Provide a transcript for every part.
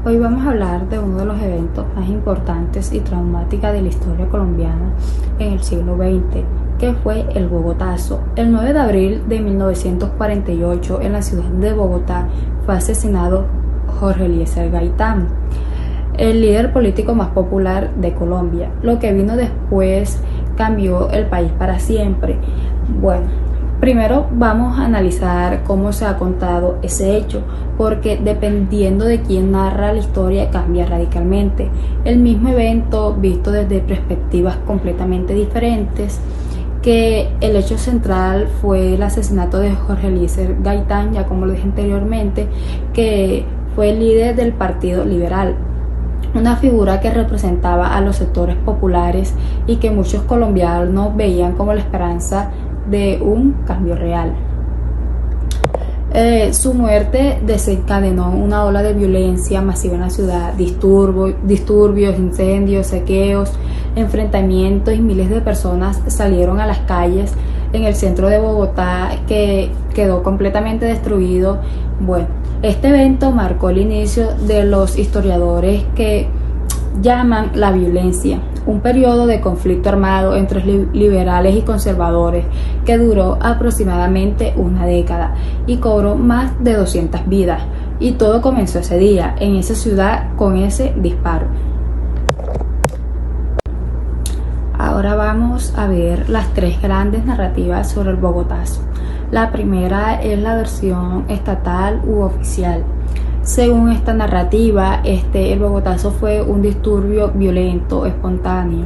Hoy vamos a hablar de uno de los eventos más importantes y traumáticos de la historia colombiana en el siglo XX, que fue el Bogotazo. El 9 de abril de 1948, en la ciudad de Bogotá, fue asesinado Jorge Eliezer Gaitán, el líder político más popular de Colombia. Lo que vino después cambió el país para siempre. Bueno, primero vamos a analizar cómo se ha contado ese hecho, porque dependiendo de quién narra la historia cambia radicalmente. El mismo evento visto desde perspectivas completamente diferentes, que el hecho central fue el asesinato de Jorge Eliezer Gaitán, ya como lo dije anteriormente, que fue el líder del Partido Liberal, una figura que representaba a los sectores populares y que muchos colombianos veían como la esperanza de un cambio real. Su muerte desencadenó una ola de violencia masiva en la ciudad, disturbios, incendios, saqueos, enfrentamientos, y miles de personas salieron a las calles en el centro de Bogotá, que quedó completamente destruido. Bueno, este evento marcó el inicio de los historiadores que llaman la violencia, un periodo de conflicto armado entre liberales y conservadores que duró aproximadamente una década y cobró más de 200 vidas. Y todo comenzó ese día, en esa ciudad, con ese disparo. Ahora vamos a ver las tres grandes narrativas sobre el Bogotazo. La primera es la versión estatal u oficial. Según esta narrativa, el Bogotazo fue un disturbio violento, espontáneo.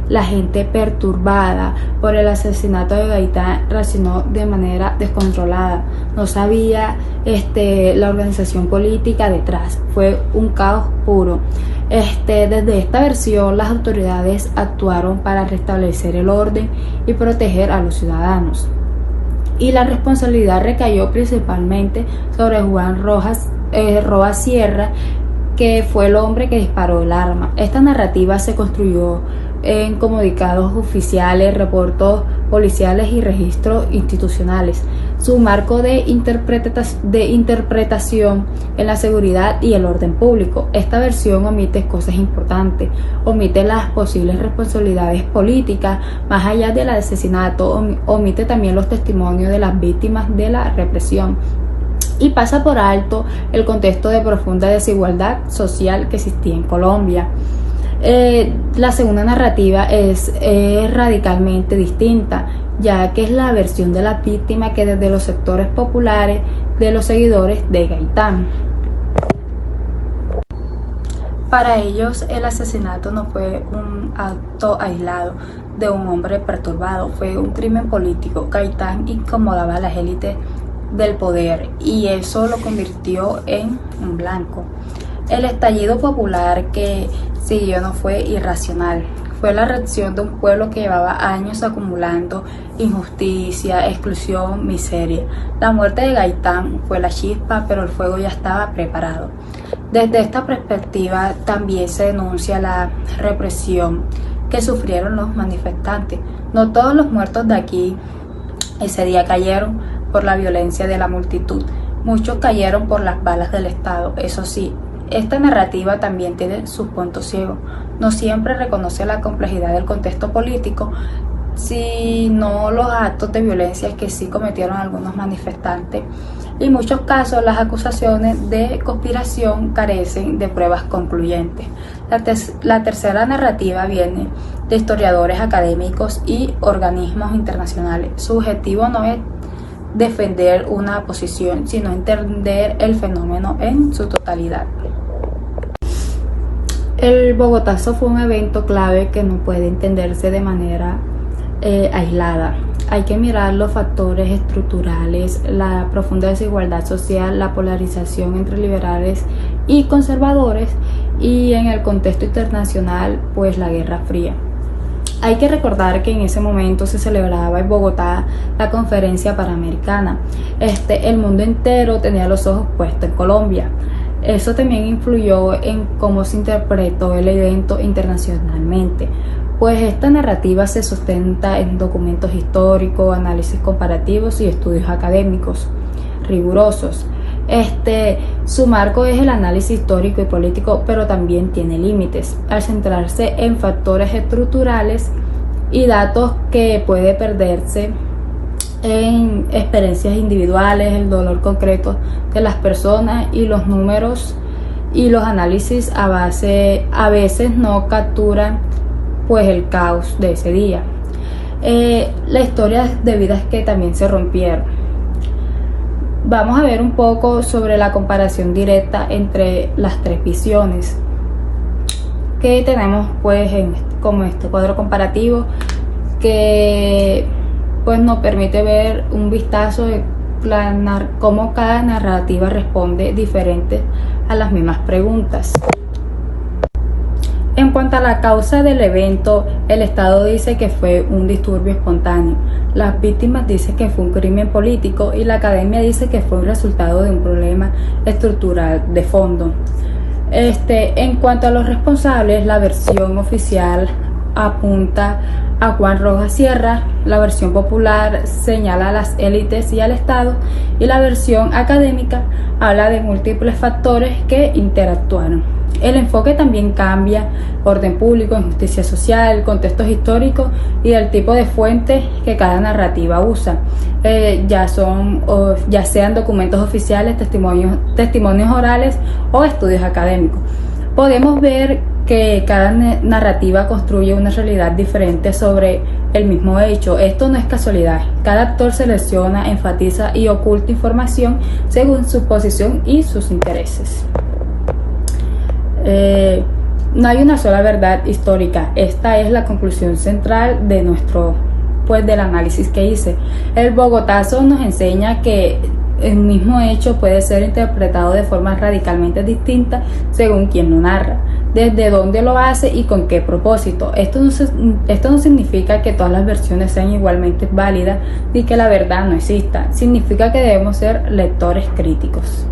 La gente, perturbada por el asesinato de Gaitán, reaccionó de manera descontrolada. No sabía la organización política detrás. Fue un caos puro. Desde esta versión, las autoridades actuaron para restablecer el orden y proteger a los ciudadanos. Y la responsabilidad recayó principalmente sobre Juan Rojas Sierra, que fue el hombre que disparó el arma. Esta narrativa se construyó en comunicados oficiales, reportes policiales y registros institucionales. Su marco de interpretación en la seguridad y el orden público. Esta versión omite cosas importantes, omite las posibles responsabilidades políticas más allá del asesinato, omite también los testimonios de las víctimas de la represión, y pasa por alto el contexto de profunda desigualdad social que existía en Colombia. La segunda narrativa es radicalmente distinta, ya que es la versión de la víctima que desde los sectores populares de los seguidores de Gaitán. Para ellos, el asesinato no fue un acto aislado de un hombre perturbado, fue un crimen político. Gaitán incomodaba a las élites del poder y eso lo convirtió en un blanco. El estallido popular que siguió no fue irracional, fue la reacción de un pueblo que llevaba años acumulando injusticia, exclusión, miseria. La muerte de Gaitán fue la chispa, pero el fuego ya estaba preparado. Desde esta perspectiva también se denuncia la represión que sufrieron los manifestantes. No todos los muertos de aquí ese día cayeron por la violencia de la multitud, muchos cayeron por las balas del Estado. Eso sí, esta narrativa también tiene sus puntos ciegos. No siempre reconoce la complejidad del contexto político, sino los actos de violencia que sí cometieron algunos manifestantes. En muchos casos, las acusaciones de conspiración carecen de pruebas concluyentes. La tercera narrativa viene de historiadores académicos y organismos internacionales. Su objetivo no es defender una posición, sino entender el fenómeno en su totalidad. El Bogotazo fue un evento clave que no puede entenderse de manera aislada. Hay que mirar los factores estructurales, la profunda desigualdad social, la polarización entre liberales y conservadores, y en el contexto internacional, pues la Guerra Fría. Hay que recordar que en ese momento se celebraba en Bogotá la Conferencia Panamericana. El mundo entero tenía los ojos puestos en Colombia. Eso también influyó en cómo se interpretó el evento internacionalmente, pues esta narrativa se sustenta en documentos históricos, análisis comparativos y estudios académicos rigurosos. Su marco es el análisis histórico y político, pero también tiene límites, al centrarse en factores estructurales y datos que puede perderse en experiencias individuales, el dolor concreto de las personas, y los números y los análisis a veces no capturan pues el caos de ese día. La historia de vidas que también se rompieron. Vamos a ver un poco sobre la comparación directa entre las tres visiones que tenemos pues como este cuadro comparativo, que pues nos permite ver un vistazo de cómo cada narrativa responde diferente a las mismas preguntas. En cuanto a la causa del evento, el Estado dice que fue un disturbio espontáneo, las víctimas dicen que fue un crimen político y la academia dice que fue un resultado de un problema estructural de fondo. En cuanto a los responsables, la versión oficial apunta a Juan Rojas Sierra, la versión popular señala a las élites y al Estado, y la versión académica habla de múltiples factores que interactuaron. El enfoque también cambia: orden público, injusticia social, contextos históricos y el tipo de fuentes que cada narrativa usa, ya sean documentos oficiales, testimonios orales o estudios académicos. Podemos ver que cada narrativa construye una realidad diferente sobre el mismo hecho. Esto no es casualidad. Cada actor selecciona, enfatiza y oculta información según su posición y sus intereses. No hay una sola verdad histórica. Esta es la conclusión central de del análisis que hice. El Bogotazo nos enseña que el mismo hecho puede ser interpretado de forma radicalmente distinta según quien lo narra, desde dónde lo hace y con qué propósito. Esto no significa que todas las versiones sean igualmente válidas ni que la verdad no exista. Significa que debemos ser lectores críticos.